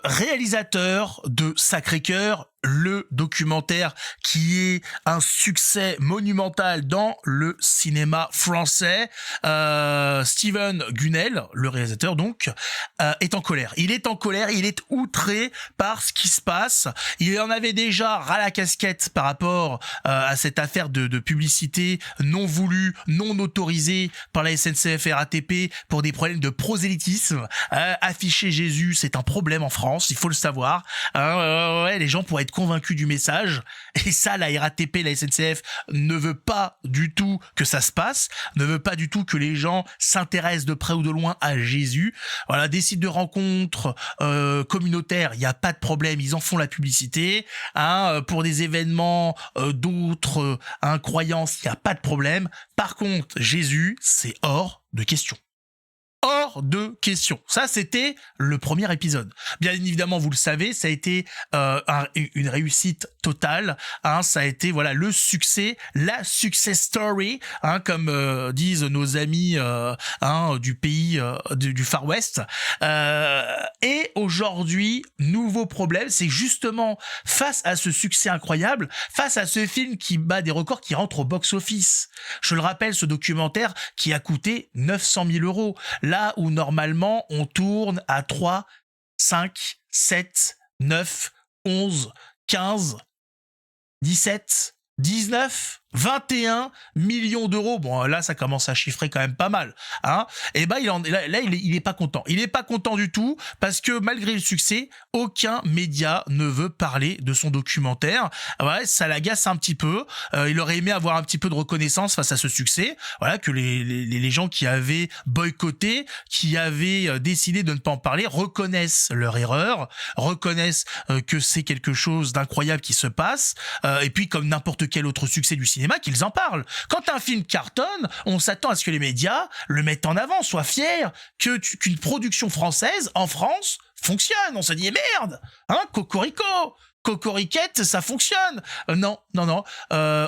réalisateur de Sacré-Cœur, le documentaire qui est un succès monumental dans le cinéma français. Steven Gunnell, le réalisateur donc, est en colère. Il est en colère, il est outré par ce qui se passe. Il en avait déjà ras la casquette par rapport à cette affaire de publicité non voulue, non autorisée par la SNCF et RATP pour des problèmes de prosélytisme. Afficher Jésus, c'est un problème en France, il faut le savoir. Les gens pourraient être convaincus du message, et ça, la RATP, la SNCF ne veut pas du tout que ça se passe, ne veut pas du tout que les gens s'intéressent de près ou de loin à Jésus. Voilà, des sites de rencontres communautaires, il n'y a pas de problème, ils en font la publicité. Pour des événements d'autres croyances, il n'y a pas de problème. Par contre, Jésus, c'est hors de question. Hors de question. Ça, c'était le premier épisode. Bien évidemment, vous le savez, ça a été une réussite totale. Ça a été le succès, la success story, comme disent nos amis du pays du Far West. Et aujourd'hui, nouveau problème, c'est justement face à ce succès incroyable, face à ce film qui bat des records, qui rentre au box-office. Je le rappelle, ce documentaire qui a coûté 900 000 €. Là où normalement on tourne à 3, 5, 7, 9, 11, 15, 17, 19, 21 millions d'euros. Bon, là, ça commence à chiffrer quand même pas mal. Et il est pas content. Il est pas content du tout parce que malgré le succès, aucun média ne veut parler de son documentaire. Ça l'agace un petit peu. Il aurait aimé avoir un petit peu de reconnaissance face à ce succès. Que les gens qui avaient boycotté, qui avaient décidé de ne pas en parler, reconnaissent leur erreur, reconnaissent que c'est quelque chose d'incroyable qui se passe. Et puis, comme n'importe quel autre succès du cinéma, qu'ils en parlent. Quand un film cartonne, on s'attend à ce que les médias le mettent en avant, soient fiers qu'une production française en France fonctionne. On se dit merde, cocorico, cocoriquette, ça fonctionne. Non.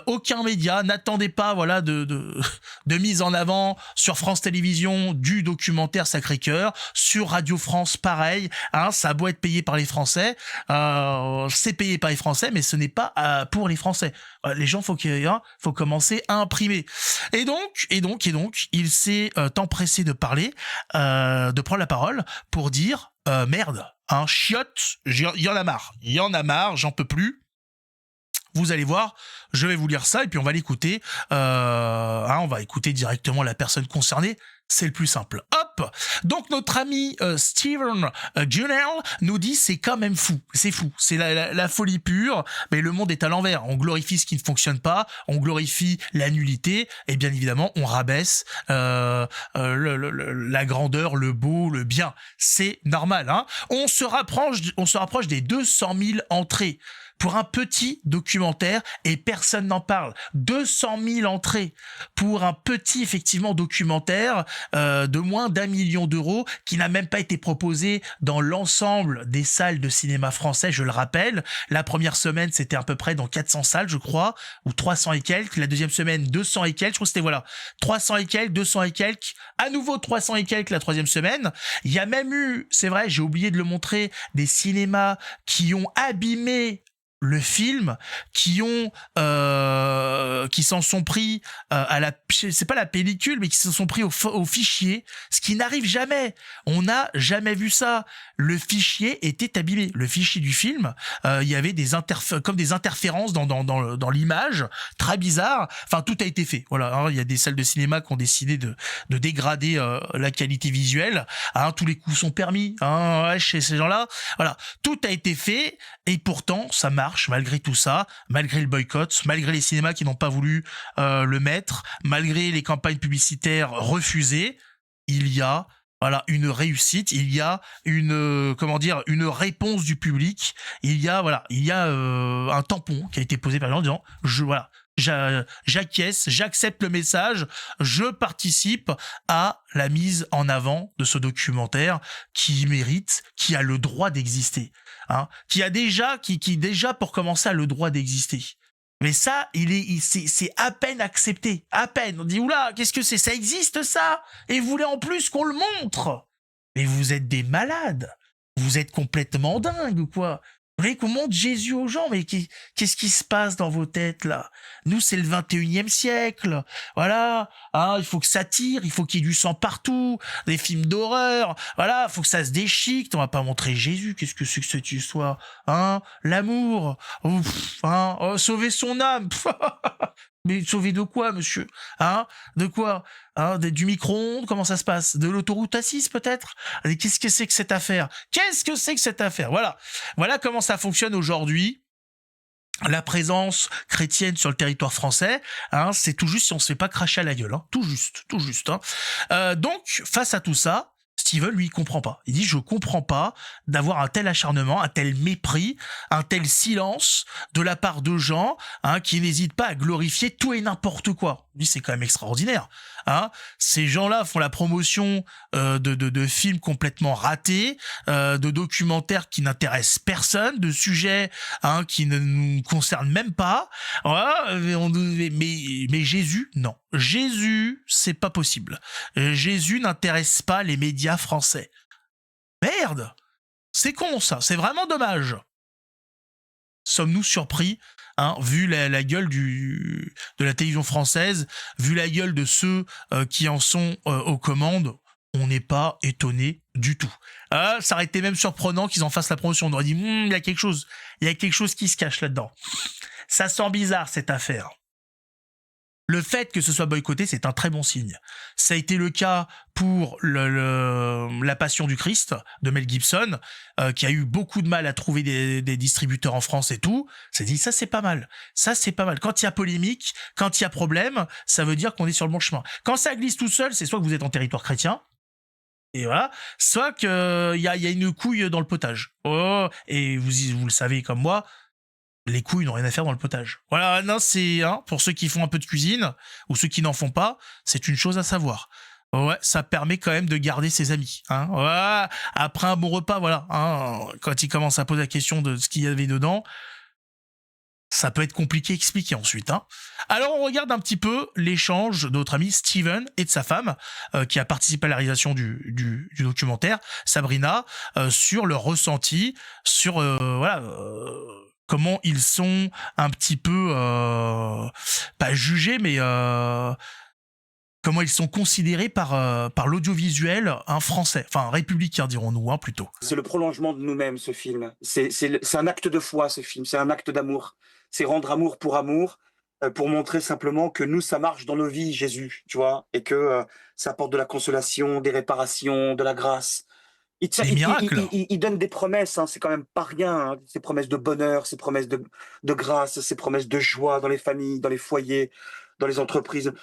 Aucun média, n'attendez pas de mise en avant sur France Télévisions du documentaire Sacré-Cœur, sur Radio France pareil. Ça a beau être payé par les Français, c'est payé par les Français, mais ce n'est pas pour les Français. Les gens, faut commencer à imprimer. Et donc, il s'est empressé de parler, de prendre la parole pour dire merde. Chiotte, il y en a marre, j'en peux plus. Vous allez voir, je vais vous lire ça et puis on va l'écouter. On va écouter directement la personne concernée. C'est le plus simple. Hop. Donc notre ami Steven Gunnell nous dit c'est quand même fou. C'est fou. C'est la folie pure. Mais le monde est à l'envers. On glorifie ce qui ne fonctionne pas. On glorifie la nullité. Et bien évidemment, on rabaisse la grandeur, le beau, le bien. C'est normal. On se rapproche des 200 000 entrées. Pour un petit documentaire, et personne n'en parle. 200 000 entrées pour un petit, effectivement, documentaire de moins d'1 million d'euros qui n'a même pas été proposé dans l'ensemble des salles de cinéma français, je le rappelle. La première semaine, c'était à peu près dans 400 salles, je crois, ou 300 et quelques. La deuxième semaine, 200 et quelques. Je crois que c'était, 300 et quelques, 200 et quelques. À nouveau, 300 et quelques la troisième semaine. Il y a même eu, c'est vrai, j'ai oublié de le montrer, des cinémas qui ont abîmé le film, qui s'en sont pris c'est pas la pellicule, mais qui s'en sont pris au fichier, ce qui n'arrive jamais. On n'a jamais vu ça. Le fichier était abîmé. Le fichier du film, il y avait comme des interférences dans l'image, très bizarre. Enfin, tout a été fait. Il y a des salles de cinéma qui ont décidé de dégrader la qualité visuelle. Tous les coups sont permis. Chez ces gens-là, tout a été fait et pourtant ça marche. Malgré tout ça, malgré le boycott, malgré les cinémas qui n'ont pas voulu le mettre, malgré les campagnes publicitaires refusées, il y a une réussite, il y a une réponse du public, il y a un tampon qui a été posé par les gens en disant j'acquiesce, j'accepte le message, je participe à la mise en avant de ce documentaire qui mérite, qui a le droit d'exister, qui déjà pour commencer a le droit d'exister. Mais ça, c'est à peine accepté, à peine. On dit oula, qu'est-ce que c'est? Ça existe ça? Et vous voulez en plus qu'on le montre? Mais vous êtes des malades. vous êtes complètement dingue ou quoi? Vous voulez qu'on montre Jésus aux gens, mais qu'est-ce qui se passe dans vos têtes là? Nous, c'est le 21e siècle. Voilà, hein, il faut que ça tire, il faut qu'il y ait du sang partout, des films d'horreur. Voilà, il faut que ça se déchique. On va pas montrer Jésus. Qu'est-ce que c'est que cette histoire? Hein, l'amour. Ouf, hein, oh, sauver son âme. Mais sauver de quoi, monsieur? Hein? De quoi? Hein? Du micro-ondes? Comment ça se passe? De l'autoroute A6, peut-être? Allez, qu'est-ce que c'est que cette affaire? Qu'est-ce que c'est que cette affaire? Voilà. Voilà comment ça fonctionne aujourd'hui. La présence chrétienne sur le territoire français, hein, c'est tout juste si on se fait pas cracher à la gueule, hein. Tout juste. Hein. Donc, face à tout ça, Steven, lui, il comprend pas. Il dit, je comprends pas d'avoir un tel acharnement, un tel mépris, un tel silence de la part de gens, hein, qui n'hésitent pas à glorifier tout et n'importe quoi. Lui, c'est quand même extraordinaire. Hein. Ces gens-là font la promotion de films complètement ratés, de documentaires qui n'intéressent personne, de sujets, hein, qui ne nous concernent même pas. Voilà, mais Jésus, non. Jésus, c'est pas possible. Jésus n'intéresse pas les médias français. Merde! C'est con, ça. C'est vraiment dommage. Sommes-nous surpris, hein, vu la gueule de la télévision française, vu la gueule de ceux qui en sont aux commandes, on n'est pas étonné du tout. Ça aurait été même surprenant qu'ils en fassent la promotion. On aurait dit, il y a quelque chose qui se cache là-dedans. Ça sent bizarre, cette affaire. Le fait que ce soit boycotté, c'est un très bon signe. Ça a été le cas pour la Passion du Christ de Mel Gibson, qui a eu beaucoup de mal à trouver des distributeurs en France et tout. Ça dit, ça c'est pas mal. Ça c'est pas mal. Quand il y a polémique, quand il y a problème, ça veut dire qu'on est sur le bon chemin. Quand ça glisse tout seul, c'est soit que vous êtes en territoire chrétien, et voilà, soit qu'il y a une couille dans le potage. Oh, et vous le savez comme moi, les couilles n'ont rien à faire dans le potage. Voilà, non, c'est, hein, pour ceux qui font un peu de cuisine, ou ceux qui n'en font pas, c'est une chose à savoir. Ouais, ça permet quand même de garder ses amis. Hein. Ouais, après un bon repas, voilà. Hein, quand ils commencent à poser la question de ce qu'il y avait dedans, ça peut être compliqué à expliquer ensuite. Hein. Alors on regarde un petit peu l'échange de notre ami Steven et de sa femme, qui a participé à la réalisation du documentaire, Sabrina, sur leur ressenti, sur voilà. Comment ils sont un petit peu, pas jugés, mais comment ils sont considérés par l'audiovisuel français, enfin républicain dirons-nous, hein, plutôt. C'est le prolongement de nous-mêmes, ce film. C'est un acte de foi, ce film. C'est un acte d'amour. C'est rendre amour, pour montrer simplement que nous, ça marche dans nos vies, Jésus, tu vois, et que ça apporte de la consolation, des réparations, de la grâce. Des miracles. Il donne des promesses, hein, c'est quand même pas rien, hein, ces promesses de bonheur, ces promesses de grâce, ces promesses de joie dans les familles, dans les foyers, dans les entreprises.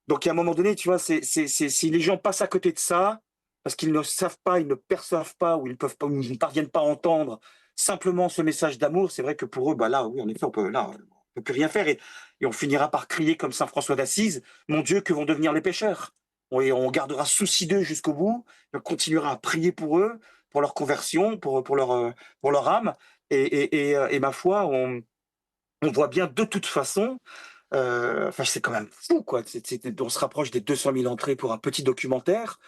Donc, à un moment donné, tu vois, si les gens passent à côté de ça, parce qu'ils ne savent pas, ils ne perçoivent pas, ou ils ne parviennent pas à entendre simplement ce message d'amour, c'est vrai que pour eux, bah là, oui, en effet, on peut plus rien faire, et on finira par crier comme saint François d'Assise, mon Dieu, que vont devenir les pécheurs? Et on gardera souci d'eux jusqu'au bout, on continuera à prier pour eux, pour leur conversion, pour leur âme, et ma foi, on voit bien de toute façon. Enfin, c'est quand même fou, quoi. On se rapproche des 200 000 entrées pour un petit documentaire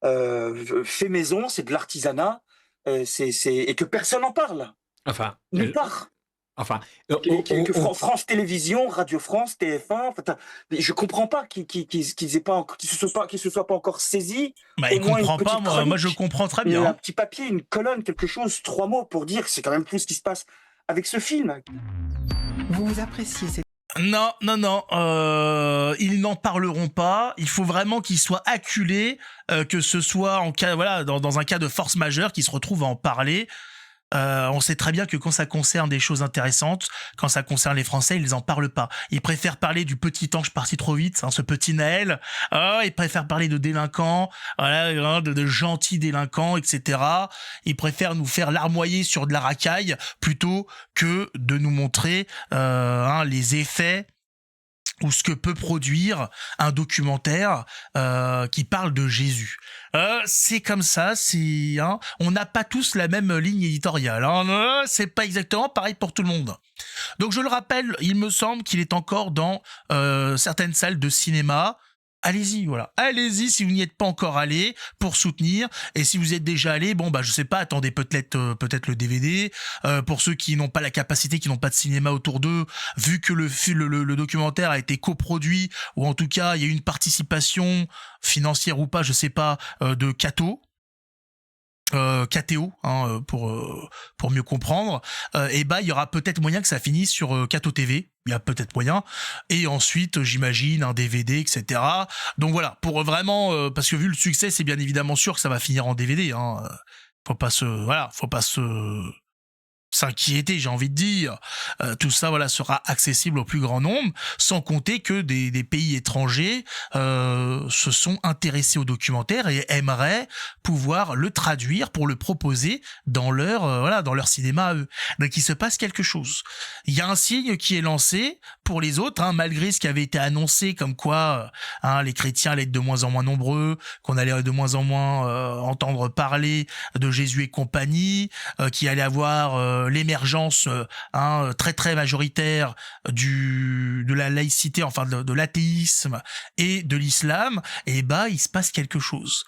fait maison, c'est de l'artisanat, et que personne n'en parle, Enfin, nulle part. enfin, France Télévisions, Radio France, TF1, je comprends pas qu'ils se soient pas encore saisis. Bah, Au il moins comprend une pas, petite moi je chronique, comprends très bien. un petit papier, une colonne, quelque chose, 3 mots pour dire que c'est quand même plus ce qui se passe avec ce film. Vous appréciez cette... Non, ils n'en parleront pas. Il faut vraiment qu'ils soient acculés, que ce soit en cas, voilà, dans un cas de force majeure, qu'ils se retrouvent à en parler. On sait très bien que quand ça concerne des choses intéressantes, quand ça concerne les Français, ils en parlent pas. Ils préfèrent parler du petit ange parti trop vite, hein, ce petit Naël. Ils préfèrent parler de délinquants, voilà, de gentils délinquants, etc. Ils préfèrent nous faire larmoyer sur de la racaille plutôt que de nous montrer les effets ou ce que peut produire un documentaire qui parle de Jésus. C'est comme ça, on n'a pas tous la même ligne éditoriale. Hein, c'est pas exactement pareil pour tout le monde. Donc je le rappelle, il me semble qu'il est encore dans certaines salles de cinéma. allez-y, voilà. Allez-y si vous n'y êtes pas encore allé pour soutenir. Et si vous êtes déjà allé, bon, bah, je sais pas, attendez peut-être le DVD. Pour ceux qui n'ont pas la capacité, qui n'ont pas de cinéma autour d'eux, vu que le documentaire a été coproduit, ou en tout cas, il y a eu une participation financière ou pas, je sais pas, de Kato. KTO, hein, pour mieux comprendre, et bah il y aura peut-être moyen que ça finisse sur Kato TV, il y a peut-être moyen, et ensuite j'imagine un DVD, etc. Donc voilà, pour vraiment, parce que vu le succès, c'est bien évidemment sûr que ça va finir en DVD, hein. Faut pas se s'inquiéter, j'ai envie de dire. Tout ça, voilà, sera accessible au plus grand nombre, sans compter que des pays étrangers se sont intéressés au documentaire et aimeraient pouvoir le traduire pour le proposer dans leur cinéma à eux. Donc il se passe quelque chose. Il y a un signe qui est lancé pour les autres, hein, malgré ce qui avait été annoncé, comme quoi les chrétiens allaient être de moins en moins nombreux, qu'on allait de moins en moins entendre parler de Jésus et compagnie, qu'il allait avoir l'émergence très très majoritaire de la laïcité, enfin de l'athéisme et de l'islam. Et bah il se passe quelque chose.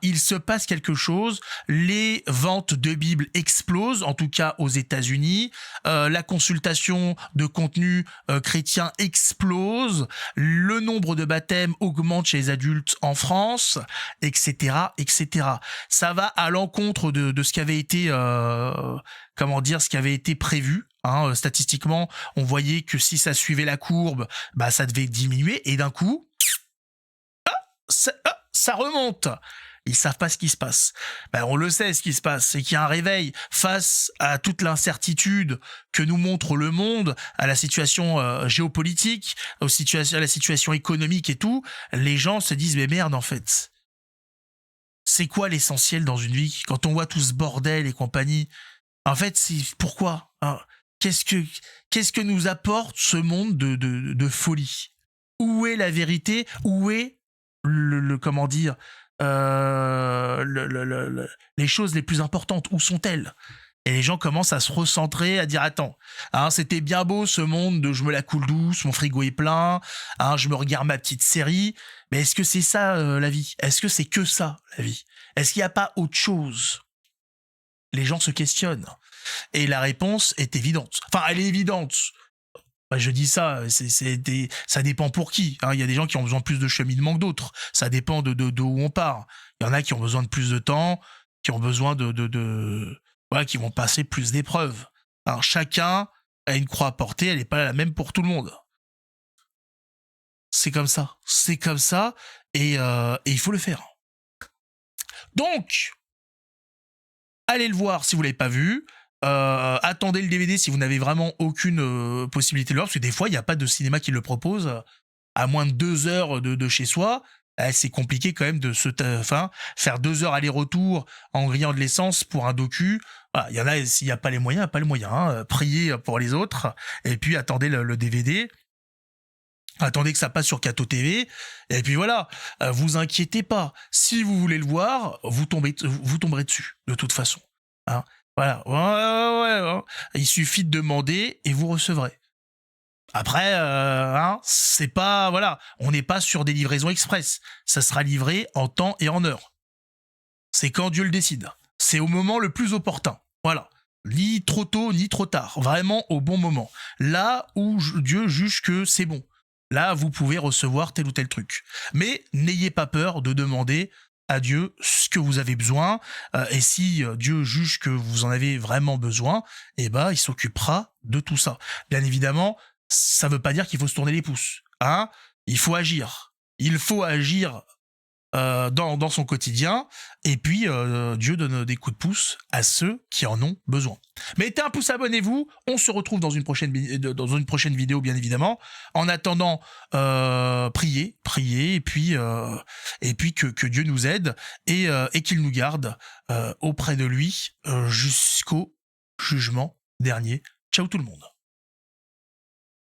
Il se passe quelque chose, les ventes de Bibles explosent, en tout cas aux États-Unis, la consultation de contenu chrétien explose, le nombre de baptêmes augmente chez les adultes en France, etc., etc. Ça va à l'encontre de ce qui avait été, ce qui avait été prévu. Statistiquement, on voyait que si ça suivait la courbe, bah ça devait diminuer, et d'un coup, ça remonte. Ils savent pas ce qui se passe. Ben, on le sait, ce qui se passe, c'est qu'il y a un réveil face à toute l'incertitude que nous montre le monde, à la situation géopolitique, à la situation économique et tout. Les gens se disent, mais merde, en fait. C'est quoi l'essentiel dans une vie? Quand on voit tout ce bordel et compagnie, en fait, c'est pourquoi? Qu'est-ce que nous apporte ce monde de folie? Où est la vérité? Où est les choses les plus importantes, où sont-elles? Et les gens commencent à se recentrer, à dire attends, c'était bien beau ce monde de je me la coule douce, mon frigo est plein, je me regarde ma petite série, mais est-ce que c'est ça la vie? Est-ce que c'est que ça la vie? Est-ce qu'il n'y a pas autre chose? Les gens se questionnent, et la réponse est évidente. Enfin, elle est évidente. Je dis ça, ça dépend pour qui. Il y a des gens qui ont besoin de plus de cheminement que d'autres. Ça dépend de où on part. Il y en a qui ont besoin de plus de temps, qui ont besoin qui vont passer plus d'épreuves. Alors chacun a une croix à porter, elle n'est pas la même pour tout le monde. C'est comme ça, et il faut le faire. Donc, allez le voir si vous l'avez pas vu. Attendez le DVD si vous n'avez vraiment aucune possibilité de le voir, parce que des fois il n'y a pas de cinéma qui le propose à moins de 2 heures de chez soi. C'est compliqué quand même de faire 2 heures aller-retour en grillant de l'essence pour un docu. Voilà, il y en a, s'il n'y a pas les moyens, priez pour les autres, et puis attendez le DVD. Attendez que ça passe sur Kato TV, et puis voilà, vous inquiétez pas. Si vous voulez le voir, vous tomberez dessus, de toute façon. Voilà, ouais. Il suffit de demander et vous recevrez. Après, c'est pas, voilà, on n'est pas sur des livraisons express. Ça sera livré en temps et en heure. C'est quand Dieu le décide. C'est au moment le plus opportun. Voilà. Ni trop tôt, ni trop tard. Vraiment au bon moment. Là où Dieu juge que c'est bon. Là, vous pouvez recevoir tel ou tel truc. Mais n'ayez pas peur de demander à Dieu ce que vous avez besoin, et si Dieu juge que vous en avez vraiment besoin, il s'occupera de tout ça. Bien évidemment, ça veut pas dire qu'il faut se tourner les pouces. Il faut agir. Il faut agir dans son quotidien, et puis Dieu donne des coups de pouce à ceux qui en ont besoin. Mettez un pouce, abonnez-vous, on se retrouve dans une prochaine vidéo, bien évidemment. En attendant, priez, et puis que Dieu nous aide, et qu'il nous garde auprès de lui jusqu'au jugement dernier. Ciao tout le monde.